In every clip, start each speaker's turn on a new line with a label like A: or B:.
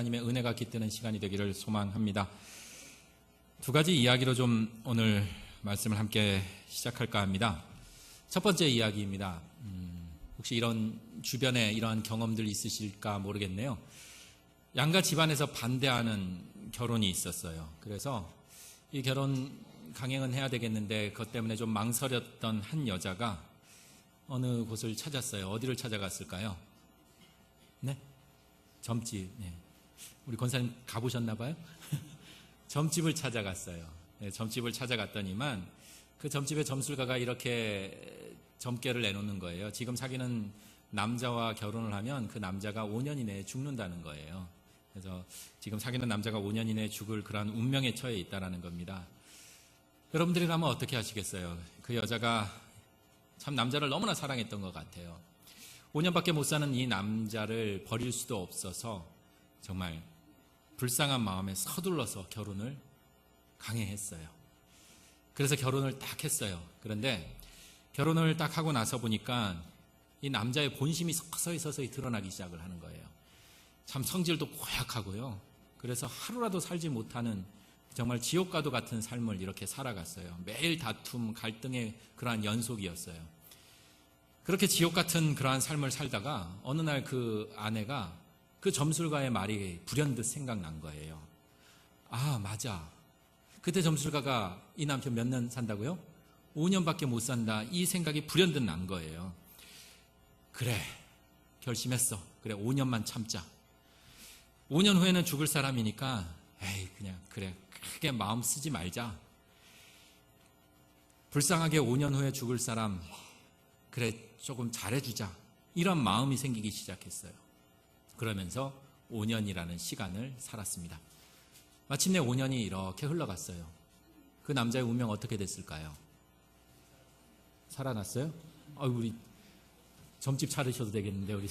A: 하나님의 은혜가 깃드는 시간이 되기를 소망합니다. 두 가지 이야기로 좀 오늘 말씀을 함께 시작할까 합니다. 첫 번째 이야기입니다. 혹시 이런 주변에 이러한 경험들 있으실까 모르겠네요. 양가 집안에서 반대하는 결혼이 있었어요. 그래서 이 결혼 강행은 해야 되겠는데 그것 때문에 좀 망설였던 한 여자가 어느 곳을 찾았어요. 어디를 찾아갔을까요? 네? 점집. 네. 우리 권사님 가보셨나 봐요? 점집을 찾아갔어요. 네, 점집을 찾아갔더니만 그 점집의 점술가가 이렇게 점괘를 내놓는 거예요. 지금 사귀는 남자와 결혼을 하면 그 남자가 5년 이내에 죽는다는 거예요. 그래서 지금 사귀는 남자가 5년 이내에 죽을 그러한 운명에 처해 있다는 겁니다. 여러분들이라면 어떻게 하시겠어요? 그 여자가 참 남자를 너무나 사랑했던 것 같아요. 5년밖에 못 사는 이 남자를 버릴 수도 없어서 정말 불쌍한 마음에 서둘러서 결혼을 강행했어요. 그래서 결혼을 딱 했어요. 그런데 결혼을 딱 하고 나서 보니까 이 남자의 본심이 서서히 드러나기 시작을 하는 거예요. 참 성질도 고약하고요. 그래서 하루라도 살지 못하는 정말 지옥과도 같은 삶을 이렇게 살아갔어요. 매일 다툼, 갈등의 그러한 연속이었어요. 그렇게 지옥 같은 그러한 삶을 살다가 어느 날 그 아내가 그 점술가의 말이 불현듯 생각난 거예요. 아, 맞아. 그때 점술가가 이 남편 몇 년 산다고요? 5년밖에 못 산다. 이 생각이 불현듯 난 거예요. 그래, 결심했어. 그래, 5년만 참자. 5년 후에는 죽을 사람이니까 에이, 그냥 그래, 크게 마음 쓰지 말자. 불쌍하게 5년 후에 죽을 사람 그래, 조금 잘해주자. 이런 마음이 생기기 시작했어요. 그러면서 5년이라는 시간을 살았습니다. 마침내 5년이 이렇게 흘러갔어요. 그 남자의 운명 어떻게 됐을까요? 살아났어요? 우리 점집 차리셔도 되겠는데 우리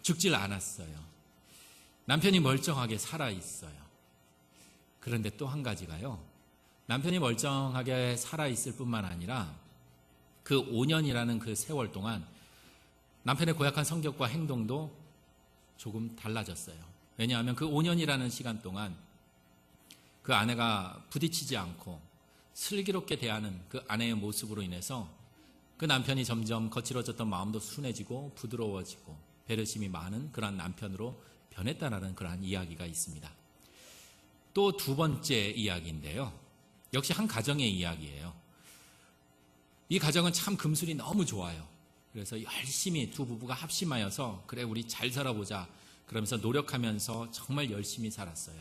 A: 죽질 않았어요. 남편이 멀쩡하게 살아있어요. 그런데 또 한 가지가요. 남편이 멀쩡하게 살아있을 뿐만 아니라 그 5년이라는 그 세월 동안 남편의 고약한 성격과 행동도 조금 달라졌어요. 왜냐하면 그 5년이라는 시간 동안 그 아내가 부딪히지 않고 슬기롭게 대하는 그 아내의 모습으로 인해서 그 남편이 점점 거칠어졌던 마음도 순해지고 부드러워지고 배려심이 많은 그러한 남편으로 변했다라는 그러한 이야기가 있습니다. 또 두 번째 이야기인데요. 역시 한 가정의 이야기예요. 이 가정은 참 금술이 너무 좋아요. 그래서 열심히 두 부부가 합심하여서 그래 우리 잘 살아보자 그러면서 노력하면서 정말 열심히 살았어요.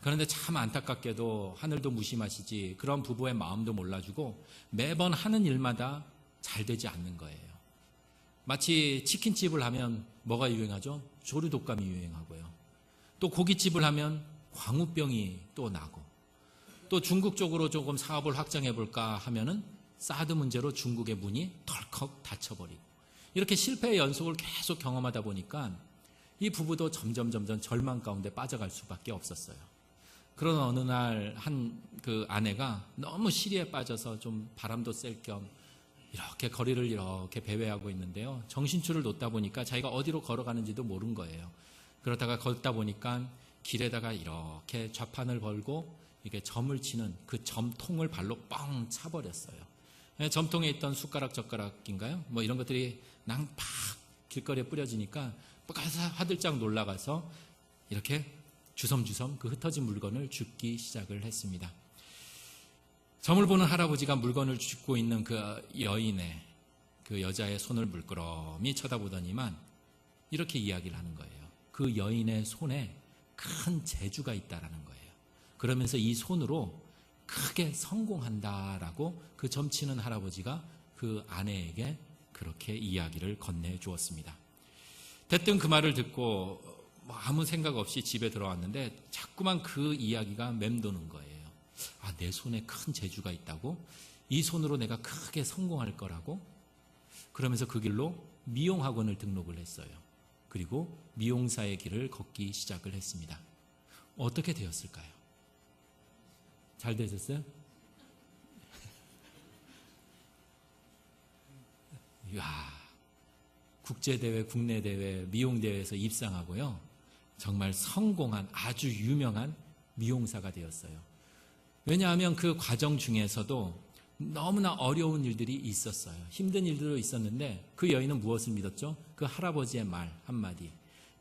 A: 그런데 참 안타깝게도 하늘도 무심하시지 그런 부부의 마음도 몰라주고 매번 하는 일마다 잘 되지 않는 거예요. 마치 치킨집을 하면 뭐가 유행하죠? 조류독감이 유행하고요. 또 고깃집을 하면 광우병이 또 나고 또 중국 쪽으로 조금 사업을 확장해볼까 하면은 사드 문제로 중국의 문이 덜컥 닫혀버리고 이렇게 실패의 연속을 계속 경험하다 보니까 이 부부도 점점 절망 가운데 빠져갈 수밖에 없었어요. 그런 어느 날 한 그 아내가 너무 시리에 빠져서 좀 바람도 쐴 겸 이렇게 거리를 이렇게 배회하고 있는데요. 정신줄을 놓다 보니까 자기가 어디로 걸어가는지도 모른 거예요. 그러다가 걷다 보니까 길에다가 이렇게 좌판을 걸고 이게 점을 치는 그 점통을 발로 뻥 차버렸어요. 점통에 있던 숟가락 젓가락인가요? 뭐 이런 것들이 낭팍 길거리에 뿌려지니까 화들짝 놀라가서 이렇게 주섬주섬 그 흩어진 물건을 줍기 시작을 했습니다. 점을 보는 할아버지가 물건을 줍고 있는 그 여인의 그 여자의 손을 물끄러미 쳐다보더니만 이렇게 이야기를 하는 거예요. 그 여인의 손에 큰 재주가 있다라는 거예요. 그러면서 이 손으로 크게 성공한다라고 그 점치는 할아버지가 그 아내에게 그렇게 이야기를 건네주었습니다. 대뜸 그 말을 듣고 아무 생각 없이 집에 들어왔는데 자꾸만 그 이야기가 맴도는 거예요. 아, 내 손에 큰 재주가 있다고? 이 손으로 내가 크게 성공할 거라고? 그러면서 그 길로 미용학원을 등록을 했어요. 그리고 미용사의 길을 걷기 시작을 했습니다. 어떻게 되었을까요? 잘 되셨어요? 이야, 국제대회, 국내대회, 미용대회에서 입상하고요. 정말 성공한 아주 유명한 미용사가 되었어요. 왜냐하면 그 과정 중에서도 너무나 어려운 일들이 있었어요. 힘든 일들도 있었는데 그 여인은 무엇을 믿었죠? 그 할아버지의 말 한마디.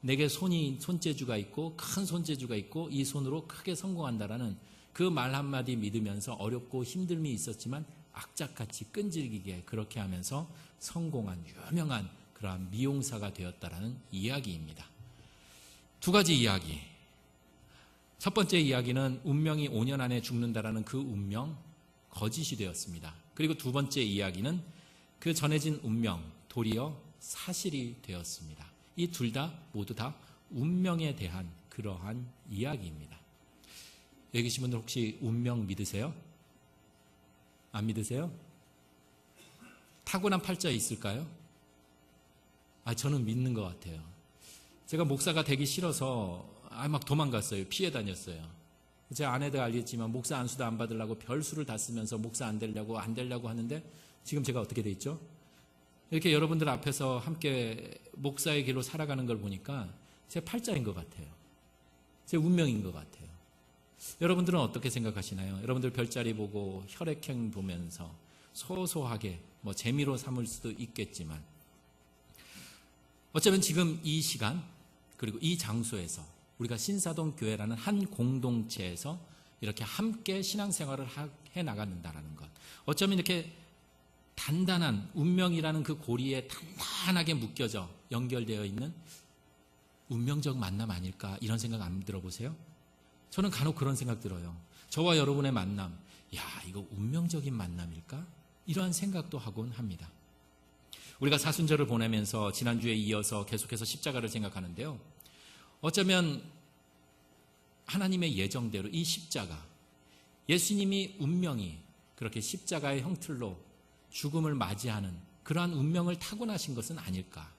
A: 내게 손재주가 있고 큰 손재주가 있고 이 손으로 크게 성공한다라는 그 말 한마디 믿으면서 어렵고 힘듦이 있었지만 악착같이 끈질기게 그렇게 하면서 성공한 유명한 그러한 미용사가 되었다라는 이야기입니다. 두 가지 이야기. 첫 번째 이야기는 운명이 5년 안에 죽는다라는 그 운명, 거짓이 되었습니다. 그리고 두 번째 이야기는 그 전해진 운명, 도리어 사실이 되었습니다. 이 둘 다 모두 다 운명에 대한 그러한 이야기입니다. 여기 계신 분들 혹시 운명 믿으세요? 안 믿으세요? 타고난 팔자 있을까요? 저는 믿는 것 같아요. 제가 목사가 되기 싫어서 막 도망갔어요. 피해 다녔어요. 제 아내도 알겠지만 목사 안수도 안 받으려고 별수를 다 쓰면서 목사 안 되려고 하는데 지금 제가 어떻게 돼 있죠? 이렇게 여러분들 앞에서 함께 목사의 길로 살아가는 걸 보니까 제 팔자인 것 같아요. 제 운명인 것 같아요. 여러분들은 어떻게 생각하시나요? 여러분들 별자리 보고 혈액형 보면서 소소하게 재미로 삼을 수도 있겠지만 어쩌면 지금 이 시간 그리고 이 장소에서 우리가 신사동 교회라는 한 공동체에서 이렇게 함께 신앙생활을 해나가는다라는 것. 어쩌면 이렇게 단단한 운명이라는 그 고리에 단단하게 묶여져 연결되어 있는 운명적 만남 아닐까 이런 생각 안 들어보세요? 저는 간혹 그런 생각 들어요. 저와 여러분의 만남, 이거 운명적인 만남일까? 이러한 생각도 하곤 합니다. 우리가 사순절을 보내면서 지난주에 이어서 계속해서 십자가를 생각하는데요. 어쩌면 하나님의 예정대로 이 십자가, 예수님이 운명이 그렇게 십자가의 형틀로 죽음을 맞이하는 그러한 운명을 타고나신 것은 아닐까.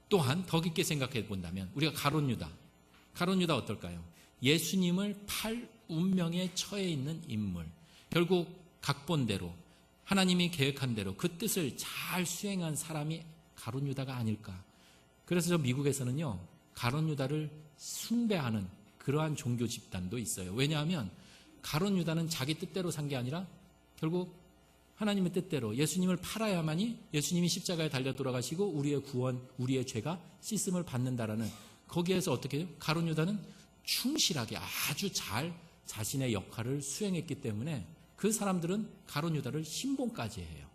A: 또한 더 깊게 생각해 본다면 우리가 가룟 유다 어떨까요? 예수님을 팔 운명에 처해 있는 인물, 결국 각본대로 하나님이 계획한 대로 그 뜻을 잘 수행한 사람이 가룟 유다가 아닐까. 그래서 저 미국에서는요, 가룟 유다를 숭배하는 그러한 종교 집단도 있어요. 왜냐하면 가룟 유다는 자기 뜻대로 산 게 아니라 결국 하나님의 뜻대로 예수님을 팔아야만이 예수님이 십자가에 달려 돌아가시고 우리의 구원, 우리의 죄가 씻음을 받는다라는, 거기에서 어떻게 해요? 가룟 유다는 충실하게 아주 잘 자신의 역할을 수행했기 때문에 그 사람들은 가룟 유다를 신봉까지 해요.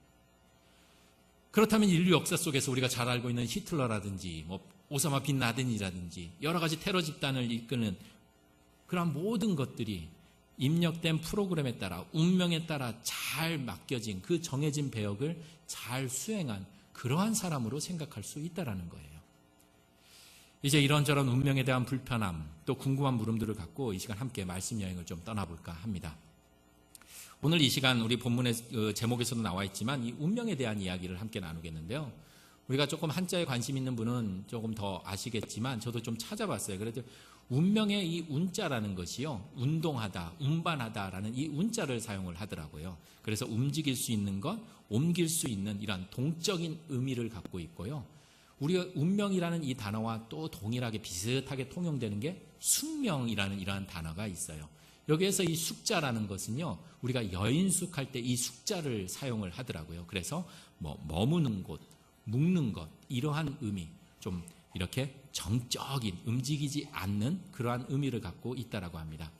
A: 그렇다면 인류 역사 속에서 우리가 잘 알고 있는 히틀러라든지 오사마 빈 라덴이라든지 여러 가지 테러 집단을 이끄는 그러한 모든 것들이 입력된 프로그램에 따라 운명에 따라 잘 맡겨진 그 정해진 배역을 잘 수행한 그러한 사람으로 생각할 수 있다는 거예요. 이제 이런저런 운명에 대한 불편함 또 궁금한 물음들을 갖고 이 시간 함께 말씀 여행을 좀 떠나볼까 합니다. 오늘 이 시간 우리 본문의 제목에서도 나와 있지만 이 운명에 대한 이야기를 함께 나누겠는데요. 우리가 조금 한자에 관심 있는 분은 조금 더 아시겠지만 저도 좀 찾아봤어요. 그래도 운명의 이 운자라는 것이요, 운동하다, 운반하다라는 이 운자를 사용을 하더라고요. 그래서 움직일 수 있는 것, 옮길 수 있는 이런 동적인 의미를 갖고 있고요. 우리가 운명이라는 이 단어와 또 동일하게 비슷하게 통용되는 게 숙명이라는 이러한 단어가 있어요. 여기에서 이 숙자라는 것은요, 우리가 여인숙할 때 이 숙자를 사용을 하더라고요. 그래서 머무는 곳, 묵는 것, 이러한 의미, 좀 이렇게 정적인, 움직이지 않는 그러한 의미를 갖고 있다라고 합니다.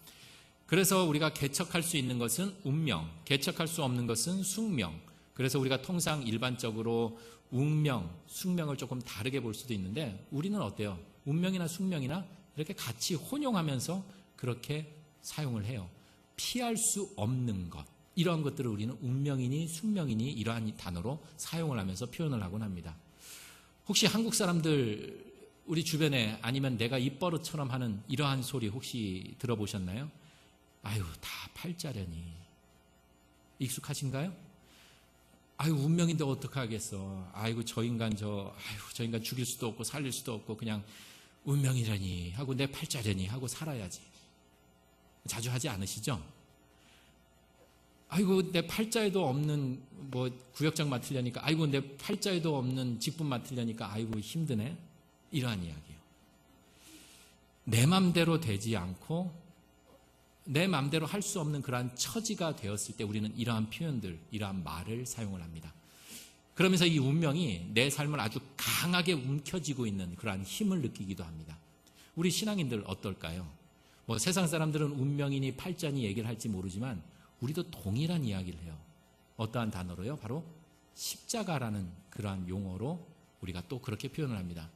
A: 그래서 우리가 개척할 수 있는 것은 운명, 개척할 수 없는 것은 숙명. 그래서 우리가 통상 일반적으로 운명, 숙명을 조금 다르게 볼 수도 있는데 우리는 어때요? 운명이나 숙명이나 이렇게 같이 혼용하면서 그렇게 사용을 해요. 피할 수 없는 것, 이러한 것들을 우리는 운명이니 숙명이니 이러한 단어로 사용을 하면서 표현을 하곤 합니다. 혹시 한국 사람들 우리 주변에 아니면 내가 입버릇처럼 하는 이러한 소리 혹시 들어보셨나요? 아유, 다 팔자려니. 익숙하신가요? 아유, 운명인데 어떡하겠어. 아이고, 저 인간 죽일 수도 없고 살릴 수도 없고 그냥 운명이라니 하고 내 팔자려니 하고 살아야지. 자주 하지 않으시죠? 아이고, 내 팔자에도 없는 구역장 맡으려니까, 아이고, 내 팔자에도 없는 직분 맡으려니까 아이고 힘드네. 이러한 이야기예요. 내 맘대로 되지 않고 내 맘대로 할 수 없는 그러한 처지가 되었을 때 우리는 이러한 표현들, 이러한 말을 사용을 합니다. 그러면서 이 운명이 내 삶을 아주 강하게 움켜쥐고 있는 그러한 힘을 느끼기도 합니다. 우리 신앙인들 어떨까요? 세상 사람들은 운명이니 팔자니 얘기를 할지 모르지만 우리도 동일한 이야기를 해요. 어떠한 단어로요? 바로 십자가라는 그러한 용어로 우리가 또 그렇게 표현을 합니다.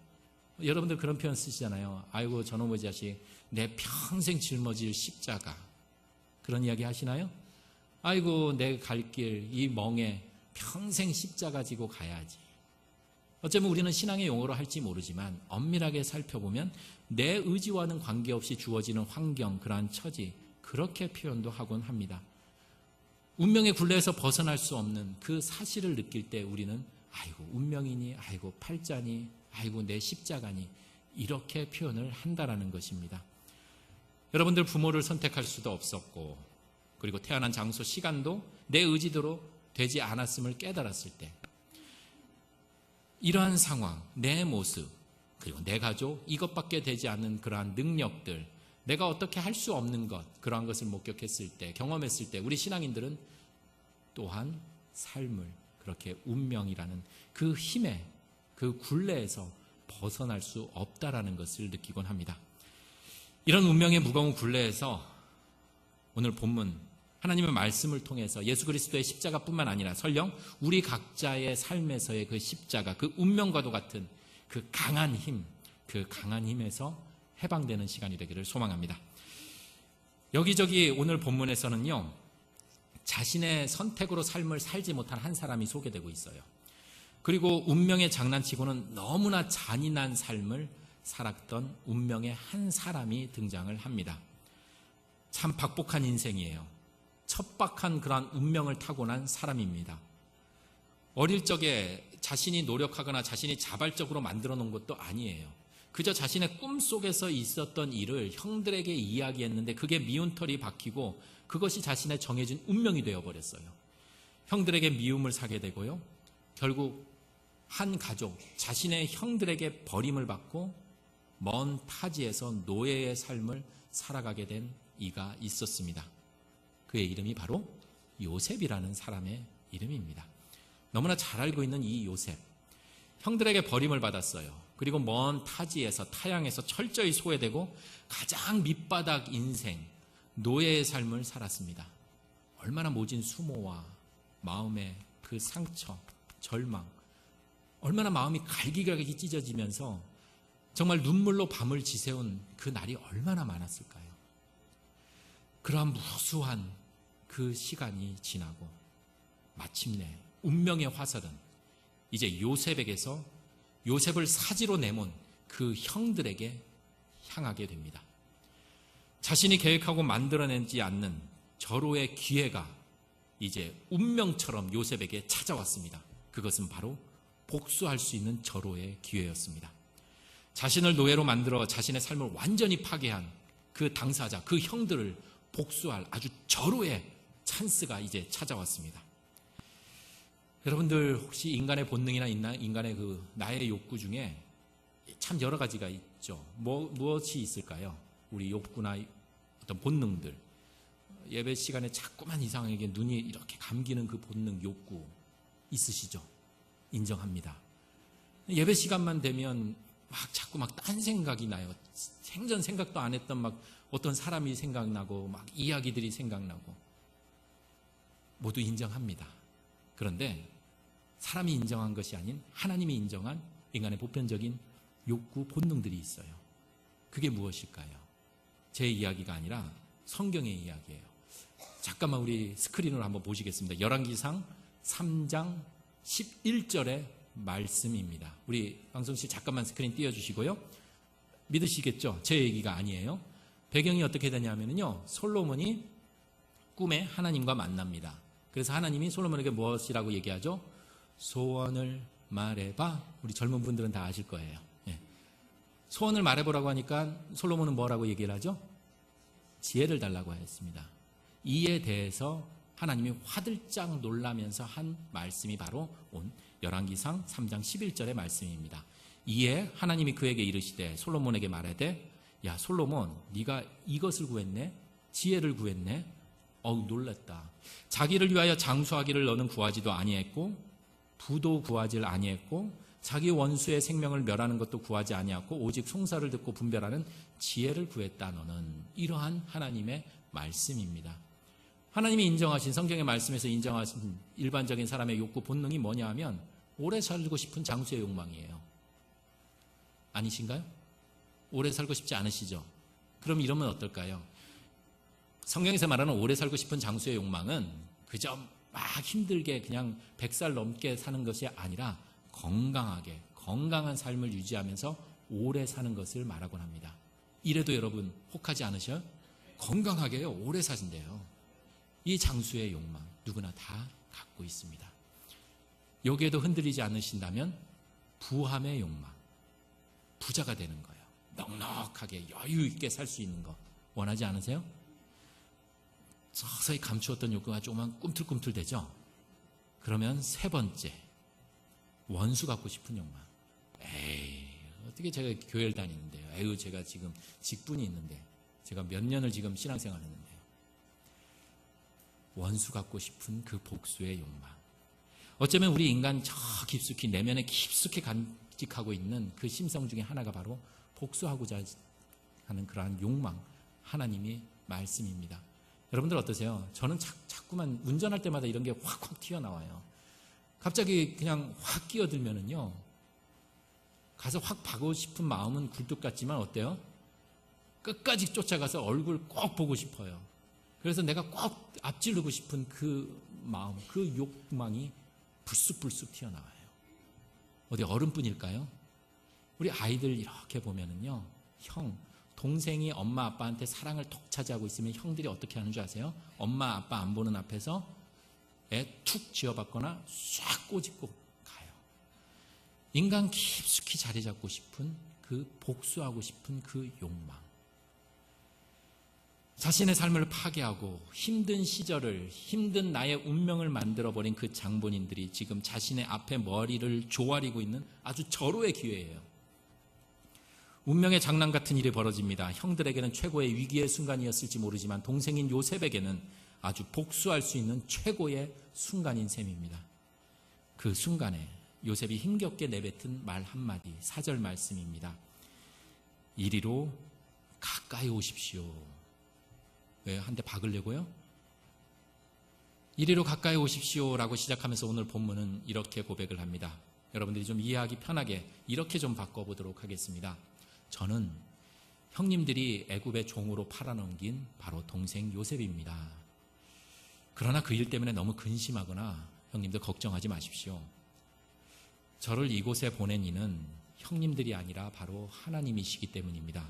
A: 여러분들 그런 표현 쓰시잖아요. 아이고 저놈의 자식 내 평생 짊어질 십자가. 그런 이야기 하시나요? 아이고 내 갈 길 이 멍에 평생 십자가 지고 가야지. 어쩌면 우리는 신앙의 용어로 할지 모르지만 엄밀하게 살펴보면 내 의지와는 관계없이 주어지는 환경, 그러한 처지, 그렇게 표현도 하곤 합니다. 운명의 굴레에서 벗어날 수 없는 그 사실을 느낄 때 우리는 아이고 운명이니, 아이고 팔자니, 아이고 내 십자가니, 이렇게 표현을 한다라는 것입니다. 여러분들 부모를 선택할 수도 없었고, 그리고 태어난 장소, 시간도 내 의지대로 되지 않았음을 깨달았을 때 이러한 상황, 내 모습, 그리고 내 가족, 이것밖에 되지 않는 그러한 능력들, 내가 어떻게 할 수 없는 것, 그러한 것을 목격했을 때, 경험했을 때 우리 신앙인들은 또한 삶을 그렇게 운명이라는 그 힘에, 그 굴레에서 벗어날 수 없다라는 것을 느끼곤 합니다. 이런 운명의 무거운 굴레에서 오늘 본문 하나님의 말씀을 통해서 예수 그리스도의 십자가뿐만 아니라 설령 우리 각자의 삶에서의 그 십자가, 그 운명과도 같은 그 강한 힘, 그 강한 힘에서 해방되는 시간이 되기를 소망합니다. 여기저기 오늘 본문에서는요, 자신의 선택으로 삶을 살지 못한 한 사람이 소개되고 있어요. 그리고 운명에 장난치고는 너무나 잔인한 삶을 살았던 운명의 한 사람이 등장을 합니다. 참 박복한 인생이에요. 척박한 그러한 운명을 타고난 사람입니다. 어릴 적에 자신이 노력하거나 자신이 자발적으로 만들어 놓은 것도 아니에요. 그저 자신의 꿈속에서 있었던 일을 형들에게 이야기했는데 그게 미운털이 박히고 그것이 자신의 정해진 운명이 되어버렸어요. 형들에게 미움을 사게 되고요. 결국 한 가족, 자신의 형들에게 버림을 받고 먼 타지에서 노예의 삶을 살아가게 된 이가 있었습니다. 그의 이름이 바로 요셉이라는 사람의 이름입니다. 너무나 잘 알고 있는 이 요셉, 형들에게 버림을 받았어요. 그리고 먼 타지에서, 타양에서 철저히 소외되고 가장 밑바닥 인생, 노예의 삶을 살았습니다. 얼마나 모진 수모와 마음의 그 상처, 절망, 얼마나 마음이 갈기갈기 찢어지면서 정말 눈물로 밤을 지새운 그 날이 얼마나 많았을까요? 그러한 무수한 그 시간이 지나고 마침내 운명의 화살은 이제 요셉에게서 요셉을 사지로 내몬 그 형들에게 향하게 됩니다. 자신이 계획하고 만들어내지 않는 절호의 기회가 이제 운명처럼 요셉에게 찾아왔습니다. 그것은 바로 복수할 수 있는 절호의 기회였습니다. 자신을 노예로 만들어 자신의 삶을 완전히 파괴한 그 당사자, 그 형들을 복수할 아주 절호의 찬스가 이제 찾아왔습니다. 여러분들 혹시 인간의 본능이나 인간의 그 나의 욕구 중에 참 여러 가지가 있죠. 무엇이 있을까요? 우리 욕구나 어떤 본능들. 예배 시간에 자꾸만 이상하게 눈이 이렇게 감기는 그 본능, 욕구 있으시죠? 인정합니다. 예배 시간만 되면 자꾸 딴 생각이 나요. 생전 생각도 안 했던 어떤 사람이 생각나고 이야기들이 생각나고 모두 인정합니다. 그런데 사람이 인정한 것이 아닌 하나님이 인정한 인간의 보편적인 욕구, 본능들이 있어요. 그게 무엇일까요? 제 이야기가 아니라 성경의 이야기예요. 잠깐만 우리 스크린으로 한번 보시겠습니다. 열왕기상 3장 11절의 말씀입니다. 우리 방송실 잠깐만 스크린 띄워주시고요. 믿으시겠죠? 제 얘기가 아니에요. 배경이 어떻게 되냐면요, 솔로몬이 꿈에 하나님과 만납니다. 그래서 하나님이 솔로몬에게 무엇이라고 얘기하죠? 소원을 말해봐. 우리 젊은 분들은 다 아실 거예요. 예. 소원을 말해보라고 하니까 솔로몬은 뭐라고 얘기를 하죠? 지혜를 달라고 했습니다. 이에 대해서 하나님이 화들짝 놀라면서 한 말씀이 바로 온 열왕기상 3장 11절의 말씀입니다. 이에 하나님이 그에게 이르시되 솔로몬에게 말하되 야 솔로몬 네가 이것을 구했네? 지혜를 구했네? 놀랐다. 자기를 위하여 장수하기를 너는 구하지도 아니했고 부도 구하지 아니했고 자기 원수의 생명을 멸하는 것도 구하지 아니했고 오직 송사를 듣고 분별하는 지혜를 구했다. 너는 이러한 하나님의 말씀입니다. 하나님이 인정하신 성경의 말씀에서 인정하신 일반적인 사람의 욕구 본능이 뭐냐 하면 오래 살고 싶은 장수의 욕망이에요. 아니신가요? 오래 살고 싶지 않으시죠? 그럼 이러면 어떨까요? 성경에서 말하는 오래 살고 싶은 장수의 욕망은 그저 막 힘들게 그냥 100살 넘게 사는 것이 아니라 건강하게 건강한 삶을 유지하면서 오래 사는 것을 말하곤 합니다. 이래도 여러분 혹하지 않으셔요? 건강하게요 오래 사신대요. 이 장수의 욕망 누구나 다 갖고 있습니다. 여기에도 흔들리지 않으신다면 부함의 욕망, 부자가 되는 거예요. 넉넉하게 여유 있게 살 수 있는 거 원하지 않으세요? 서서히 감추었던 욕구가 조금만 꿈틀꿈틀대죠? 그러면 세 번째, 원수 갖고 싶은 욕망. 에이, 어떻게 제가 교회를 다니는데요? 에휴, 제가 지금 직분이 있는데, 제가 몇 년을 지금 신앙생활 했는데요. 원수 갖고 싶은 그 복수의 욕망. 어쩌면 우리 인간 저 깊숙이, 내면에 깊숙이 간직하고 있는 그 심성 중에 하나가 바로 복수하고자 하는 그러한 욕망, 하나님의 말씀입니다. 여러분들 어떠세요? 저는 자꾸만 운전할 때마다 이런 게 확확 튀어나와요. 갑자기 그냥 확 끼어들면은요, 가서 확 박고 싶은 마음은 굴뚝 같지만 어때요? 끝까지 쫓아가서 얼굴 꼭 보고 싶어요. 그래서 내가 꼭 앞지르고 싶은 그 마음, 그 욕망이 불쑥불쑥 튀어나와요. 어디 어른뿐일까요? 우리 아이들 이렇게 보면은요, 동생이 엄마 아빠한테 사랑을 톡 차지하고 있으면 형들이 어떻게 하는 줄 아세요? 엄마 아빠 안 보는 앞에서 애 툭 쥐어받거나 싹 꼬집고 가요. 인간 깊숙이 자리 잡고 싶은 그 복수하고 싶은 그 욕망. 자신의 삶을 파괴하고 힘든 시절을, 힘든 나의 운명을 만들어버린 그 장본인들이 지금 자신의 앞에 머리를 조아리고 있는 아주 절호의 기회예요. 운명의 장난 같은 일이 벌어집니다. 형들에게는 최고의 위기의 순간이었을지 모르지만 동생인 요셉에게는 아주 복수할 수 있는 최고의 순간인 셈입니다. 그 순간에 요셉이 힘겹게 내뱉은 말 한마디, 4절 말씀입니다. 이리로 가까이 오십시오. 왜? 한 대 박으려고요? 이리로 가까이 오십시오라고 시작하면서 오늘 본문은 이렇게 고백을 합니다. 여러분들이 좀 이해하기 편하게 이렇게 좀 바꿔보도록 하겠습니다. 저는 형님들이 애굽의 종으로 팔아넘긴 바로 동생 요셉입니다. 그러나 그 일 때문에 너무 근심하거나 형님들 걱정하지 마십시오. 저를 이곳에 보낸 이는 형님들이 아니라 바로 하나님이시기 때문입니다.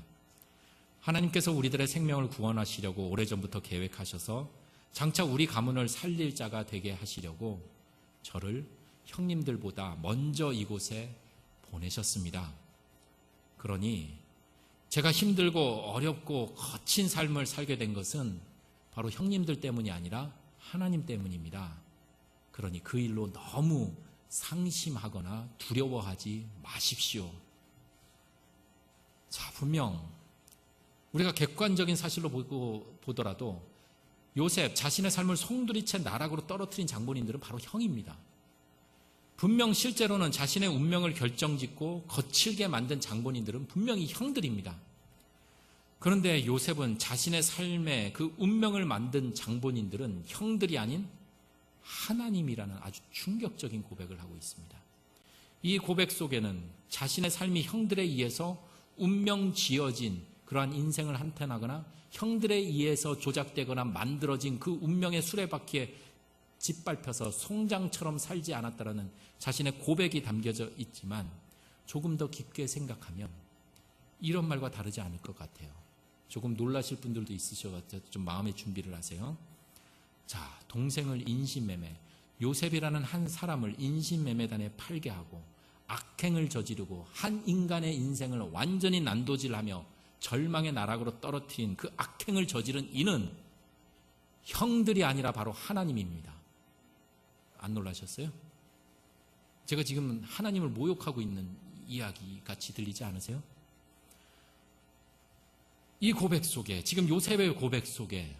A: 하나님께서 우리들의 생명을 구원하시려고 오래전부터 계획하셔서 장차 우리 가문을 살릴 자가 되게 하시려고 저를 형님들보다 먼저 이곳에 보내셨습니다. 그러니 제가 힘들고 어렵고 거친 삶을 살게 된 것은 바로 형님들 때문이 아니라 하나님 때문입니다. 그러니 그 일로 너무 상심하거나 두려워하지 마십시오. 자, 분명 우리가 객관적인 사실로 보더라도 요셉 자신의 삶을 송두리째 나락으로 떨어뜨린 장본인들은 바로 형입니다. 분명 실제로는 자신의 운명을 결정짓고 거칠게 만든 장본인들은 분명히 형들입니다. 그런데 요셉은 자신의 삶의 그 운명을 만든 장본인들은 형들이 아닌 하나님이라는 아주 충격적인 고백을 하고 있습니다. 이 고백 속에는 자신의 삶이 형들에 의해서 운명 지어진 그러한 인생을 한탄하거나 형들에 의해서 조작되거나 만들어진 그 운명의 수레바퀴에 짓밟혀서 송장처럼 살지 않았다라는 자신의 고백이 담겨져 있지만 조금 더 깊게 생각하면 이런 말과 다르지 않을 것 같아요. 조금 놀라실 분들도 있으셔서 좀 마음의 준비를 하세요. 자, 동생을 인신매매, 요셉이라는 한 사람을 인신매매단에 팔게 하고 악행을 저지르고 한 인간의 인생을 완전히 난도질하며 절망의 나락으로 떨어뜨린 그 악행을 저지른 이는 형들이 아니라 바로 하나님입니다. 안 놀라셨어요? 제가 지금 하나님을 모욕하고 있는 이야기 같이 들리지 않으세요? 이 고백 속에, 지금 요셉의 고백 속에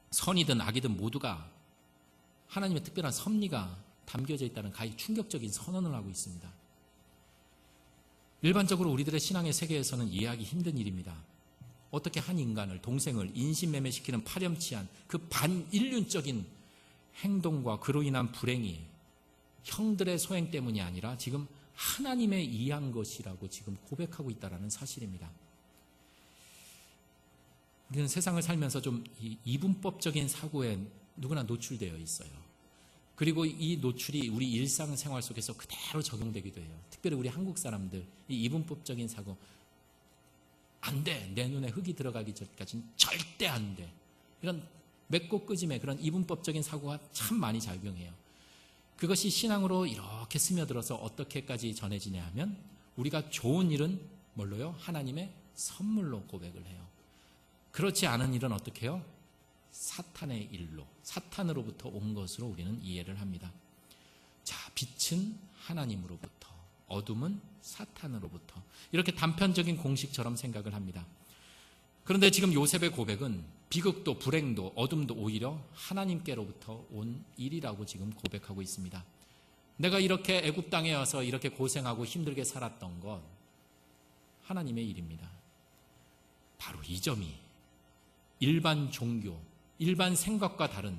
A: 선이든 악이든 모두가 하나님의 특별한 섭리가 담겨져 있다는 가히 충격적인 선언을 하고 있습니다. 일반적으로 우리들의 신앙의 세계에서는 이해하기 힘든 일입니다. 어떻게 한 인간을, 동생을 인신매매시키는 파렴치한 그 반인륜적인 행동과 그로 인한 불행이 형들의 소행 때문이 아니라 지금 하나님의 의한 것이라고 지금 고백하고 있다는 사실입니다. 우리는 세상을 살면서 좀 이분법적인 사고에 누구나 노출되어 있어요. 그리고 이 노출이 우리 일상생활 속에서 그대로 적용되기도 해요. 특별히 우리 한국 사람들, 이 이분법적인 사고, 안 돼, 내 눈에 흙이 들어가기 전까지는 절대 안 돼, 이런 맺고 끄짐의 그런 이분법적인 사고가 참 많이 작용해요. 그것이 신앙으로 이렇게 스며들어서 어떻게까지 전해지냐 하면, 우리가 좋은 일은 뭘로요? 하나님의 선물로 고백을 해요. 그렇지 않은 일은 어떻게 해요? 사탄의 일로, 사탄으로부터 온 것으로 우리는 이해를 합니다. 자, 빛은 하나님으로부터, 어둠은 사탄으로부터, 이렇게 단편적인 공식처럼 생각을 합니다. 그런데 지금 요셉의 고백은 비극도 불행도 어둠도 오히려 하나님께로부터 온 일이라고 지금 고백하고 있습니다. 내가 이렇게 애굽 땅에 와서 이렇게 고생하고 힘들게 살았던 건 하나님의 일입니다. 바로 이 점이 일반 종교, 일반 생각과 다른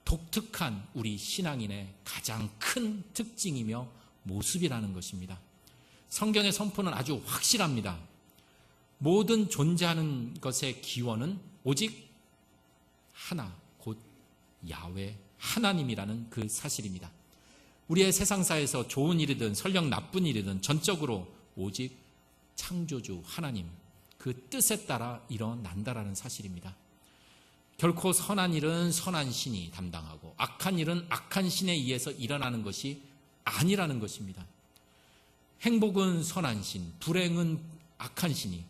A: 독특한 우리 신앙인의 가장 큰 특징이며 모습이라는 것입니다. 성경의 선포는 아주 확실합니다. 모든 존재하는 것의 기원은 오직 하나, 곧 야훼 하나님이라는 그 사실입니다. 우리의 세상사에서 좋은 일이든 설령 나쁜 일이든 전적으로 오직 창조주 하나님, 그 뜻에 따라 일어난다라는 사실입니다. 결코 선한 일은 선한 신이 담당하고 악한 일은 악한 신에 의해서 일어나는 것이 아니라는 것입니다. 행복은 선한 신, 불행은 악한 신이,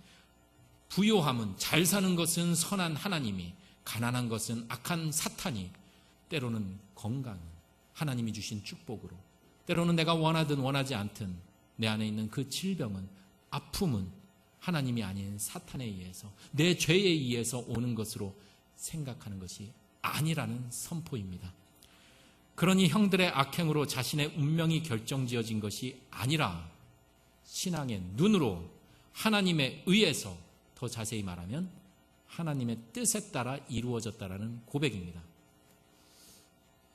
A: 부요함은, 잘 사는 것은 선한 하나님이, 가난한 것은 악한 사탄이, 때로는 건강은 하나님이 주신 축복으로, 때로는 내가 원하든 원하지 않든 내 안에 있는 그 질병은, 아픔은 하나님이 아닌 사탄에 의해서, 내 죄에 의해서 오는 것으로 생각하는 것이 아니라는 선포입니다. 그러니 형들의 악행으로 자신의 운명이 결정지어진 것이 아니라 신앙의 눈으로 하나님에 의해서, 더 자세히 말하면 하나님의 뜻에 따라 이루어졌다라는 고백입니다.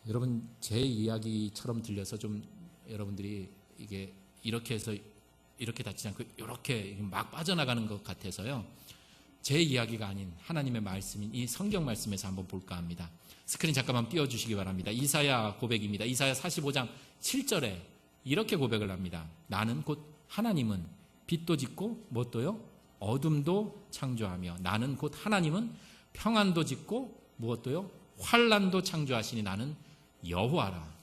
A: 여러분, 제 이야기처럼 들려서 좀 여러분들이 이게 이렇게 해서 이렇게 닫지 않고 이렇게 막 빠져나가는 것 같아서요, 제 이야기가 아닌 하나님의 말씀인 이 성경 말씀에서 한번 볼까 합니다. 스크린 잠깐만 띄워주시기 바랍니다. 이사야 고백입니다. 이사야 45장 7절에 이렇게 고백을 합니다. 나는 곧 하나님은 빛도 짓고 무엇도요? 어둠도 창조하며, 나는 곧 하나님은 평안도 짓고 무엇도요? 환난도 창조하시니 나는 여호와라.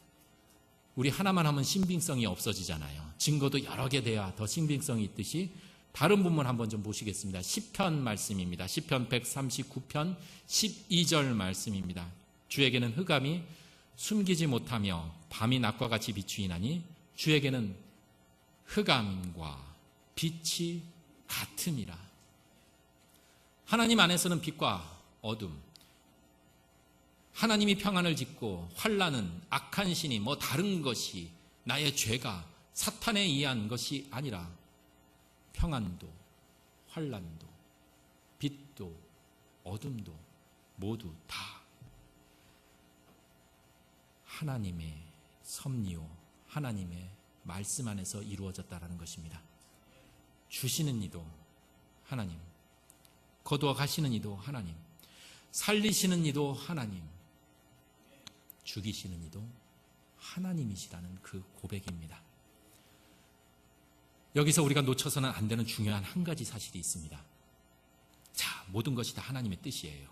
A: 우리 하나만 하면 신빙성이 없어지잖아요. 증거도 여러 개 돼야 더 신빙성이 있듯이, 다른 부분 한번 좀 보시겠습니다. 시편 말씀입니다. 시편 139편 12절 말씀입니다. 주에게는 흑암이 숨기지 못하며 밤이 낮과 같이 비추이나니 주에게는 흑암과 빛이 같음이라. 하나님 안에서는 빛과 어둠, 하나님이 평안을 짓고 환난은 악한 신이 뭐 다른 것이, 나의 죄가 사탄에 의한 것이 아니라 평안도 환난도 빛도 어둠도 모두 다 하나님의 섭리요, 하나님의 말씀 안에서 이루어졌다라는 것입니다. 주시는 이도 하나님, 거두어 가시는 이도 하나님, 살리시는 이도 하나님, 죽이시는 이도 하나님이시라는 그 고백입니다. 여기서 우리가 놓쳐서는 안 되는 중요한 한 가지 사실이 있습니다. 자, 모든 것이 다 하나님의 뜻이에요.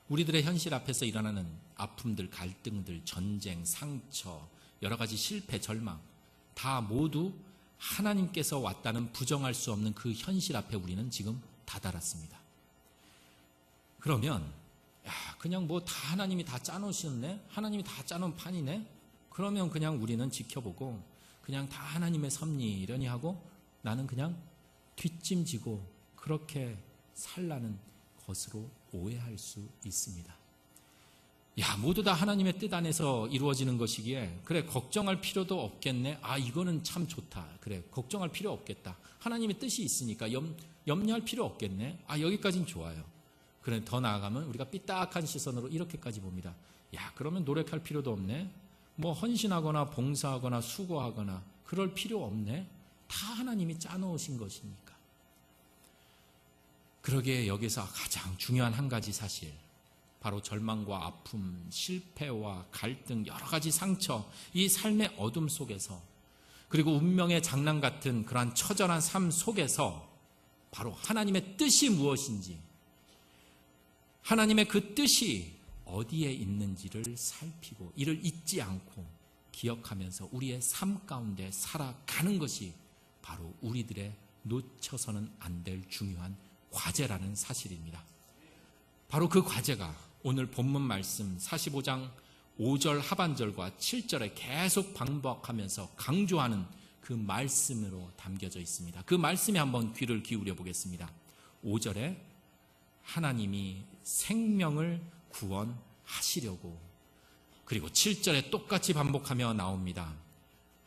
A: 우리들의 현실 앞에서 일어나는 아픔들, 갈등들, 전쟁, 상처, 여러 가지 실패, 절망, 다 모두 하나님께서 왔다는 부정할 수 없는 그 현실 앞에 우리는 지금 다다랐습니다. 그러면 그냥 뭐 다 하나님이 다 짜놓으시네? 하나님이 다 짜놓은 판이네? 그러면 그냥 우리는 지켜보고 그냥 다 하나님의 섭리 이러니 하고 나는 그냥 뒷짐지고 그렇게 살라는 것으로 오해할 수 있습니다. 야, 모두 다 하나님의 뜻 안에서 이루어지는 것이기에 그래, 걱정할 필요도 없겠네. 아, 이거는 참 좋다. 그래, 걱정할 필요 없겠다. 하나님의 뜻이 있으니까 염려할 필요 없겠네. 아, 여기까지는 좋아요. 그래, 더 나아가면 우리가 삐딱한 시선으로 이렇게까지 봅니다. 야, 그러면 노력할 필요도 없네. 뭐 헌신하거나 봉사하거나 수고하거나 그럴 필요 없네. 다 하나님이 짜놓으신 것이니까. 그러기에 여기서 가장 중요한 한 가지 사실, 바로 절망과 아픔, 실패와 갈등, 여러 가지 상처, 이 삶의 어둠 속에서, 그리고 운명의 장난 같은 그러한 처절한 삶 속에서 바로 하나님의 뜻이 무엇인지, 하나님의 그 뜻이 어디에 있는지를 살피고 이를 잊지 않고 기억하면서 우리의 삶 가운데 살아가는 것이 바로 우리들의 놓쳐서는 안 될 중요한 과제라는 사실입니다. 바로 그 과제가 오늘 본문 말씀 45장 5절 하반절과 7절에 계속 반복하면서 강조하는 그 말씀으로 담겨져 있습니다. 그 말씀에 한번 귀를 기울여 보겠습니다. 5절에 하나님이 생명을 구원하시려고, 그리고 7절에 똑같이 반복하며 나옵니다.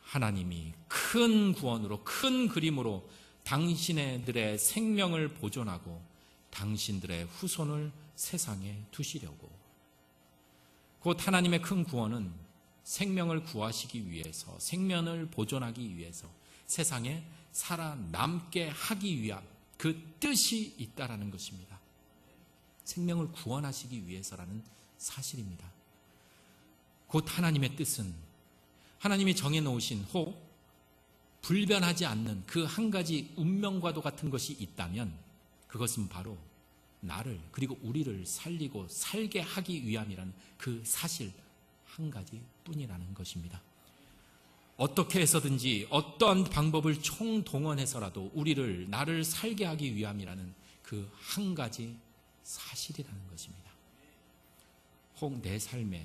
A: 하나님이 큰 구원으로, 큰 그림으로 당신들의 생명을 보존하고 당신들의 후손을 세상에 두시려고. 곧 하나님의 큰 구원은 생명을 구하시기 위해서, 생명을 보존하기 위해서, 세상에 살아남게 하기 위한 그 뜻이 있다라는 것입니다. 생명을 구원하시기 위해서라는 사실입니다. 곧 하나님의 뜻은 하나님이 정해놓으신 혹 불변하지 않는 그 한 가지 운명과도 같은 것이 있다면 그것은 바로 나를, 그리고 우리를 살리고 살게 하기 위함이라는 그 사실 한 가지 뿐이라는 것입니다. 어떻게 해서든지 어떠한 방법을 총동원해서라도 우리를, 나를 살게 하기 위함이라는 그 한 가지 사실이라는 것입니다. 혹 내 삶에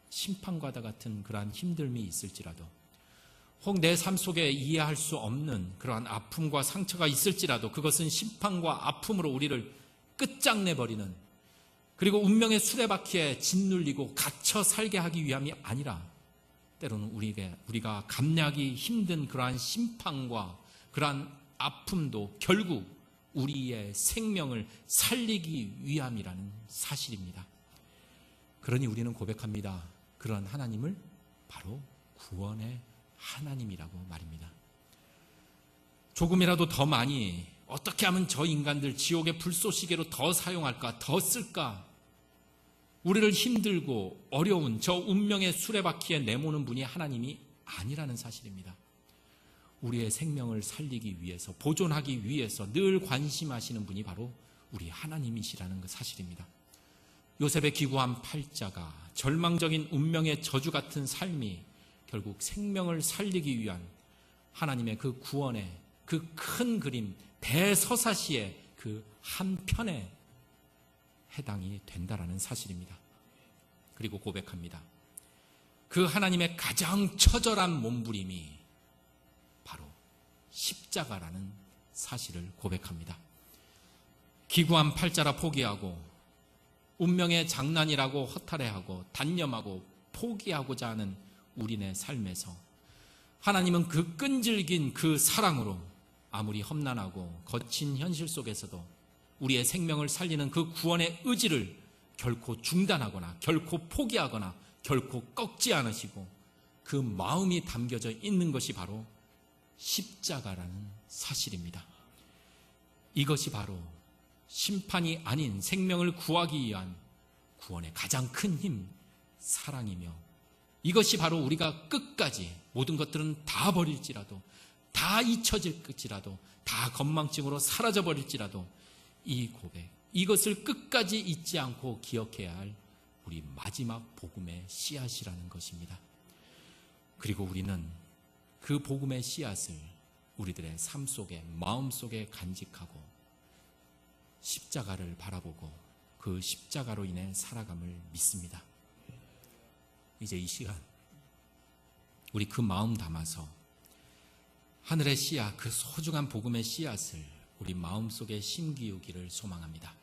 A: 심판과도 같은 그러한 힘듦이 있을지라도, 혹 내 삶 속에 이해할 수 없는 그러한 아픔과 상처가 있을지라도 그것은 심판과 아픔으로 우리를 끝장내버리는, 그리고 운명의 수레바퀴에 짓눌리고 갇혀 살게 하기 위함이 아니라 때로는 우리가 감내하기 힘든 그러한 심판과 그러한 아픔도 결국 우리의 생명을 살리기 위함이라는 사실입니다. 그러니 우리는 고백합니다. 그런 하나님을 바로 구원의 하나님이라고 말입니다. 조금이라도 더 많이, 어떻게 하면 저 인간들 지옥의 불쏘시개로 더 사용할까, 더 쓸까, 우리를 힘들고 어려운 저 운명의 수레바퀴에 내모는 분이 하나님이 아니라는 사실입니다. 우리의 생명을 살리기 위해서, 보존하기 위해서 늘 관심하시는 분이 바로 우리 하나님이시라는 그 사실입니다. 요셉의 기구한 팔자가, 절망적인 운명의 저주 같은 삶이 결국 생명을 살리기 위한 하나님의 그 구원의 그 큰 그림, 대서사시의 그 한편에 해당이 된다라는 사실입니다. 그리고 고백합니다. 그 하나님의 가장 처절한 몸부림이 바로 십자가라는 사실을 고백합니다. 기구한 팔자라 포기하고, 운명의 장난이라고 허탈해하고 단념하고 포기하고자 하는 우리네 삶에서 하나님은 그 끈질긴 그 사랑으로 아무리 험난하고 거친 현실 속에서도 우리의 생명을 살리는 그 구원의 의지를 결코 중단하거나 결코 포기하거나 결코 꺾지 않으시고, 그 마음이 담겨져 있는 것이 바로 십자가라는 사실입니다. 이것이 바로 심판이 아닌 생명을 구하기 위한 구원의 가장 큰 힘, 사랑이며, 이것이 바로 우리가 끝까지 모든 것들은 다 버릴지라도, 다 잊혀질지라도, 다 건망증으로 사라져버릴지라도 이 고백, 이것을 끝까지 잊지 않고 기억해야 할 우리 마지막 복음의 씨앗이라는 것입니다. 그리고 우리는 그 복음의 씨앗을 우리들의 삶 속에, 마음 속에 간직하고 십자가를 바라보고 그 십자가로 인해 살아감을 믿습니다. 이제 이 시간 우리 그 마음 담아서 하늘의 씨앗, 그 소중한 복음의 씨앗을 우리 마음속에 심기우기를 소망합니다.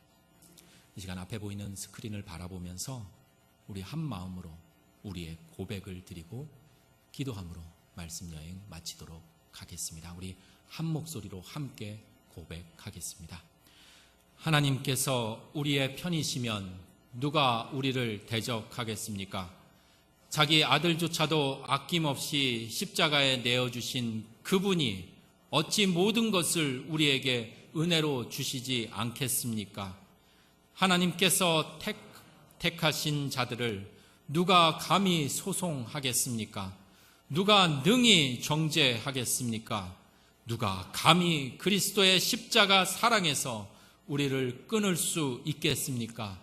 A: 이 시간 앞에 보이는 스크린을 바라보면서 우리 한 마음으로 우리의 고백을 드리고 기도함으로 말씀 여행 마치도록 하겠습니다. 우리 한 목소리로 함께 고백하겠습니다. 하나님께서 우리의 편이시면 누가 우리를 대적하겠습니까? 자기 아들조차도 아낌없이 십자가에 내어주신 그분이 어찌 모든 것을 우리에게 은혜로 주시지 않겠습니까? 하나님께서 택하신 자들을 누가 감히 소송하겠습니까? 누가 능히 정죄하겠습니까? 누가 감히 그리스도의 십자가 사랑에서 우리를 끊을 수 있겠습니까?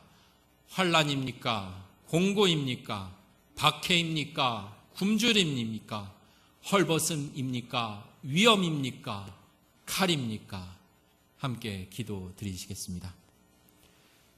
A: 환난입니까? 공고입니까? 박해입니까? 굶주림입니까? 헐벗음입니까? 위험입니까? 칼입니까? 함께 기도 드리시겠습니다.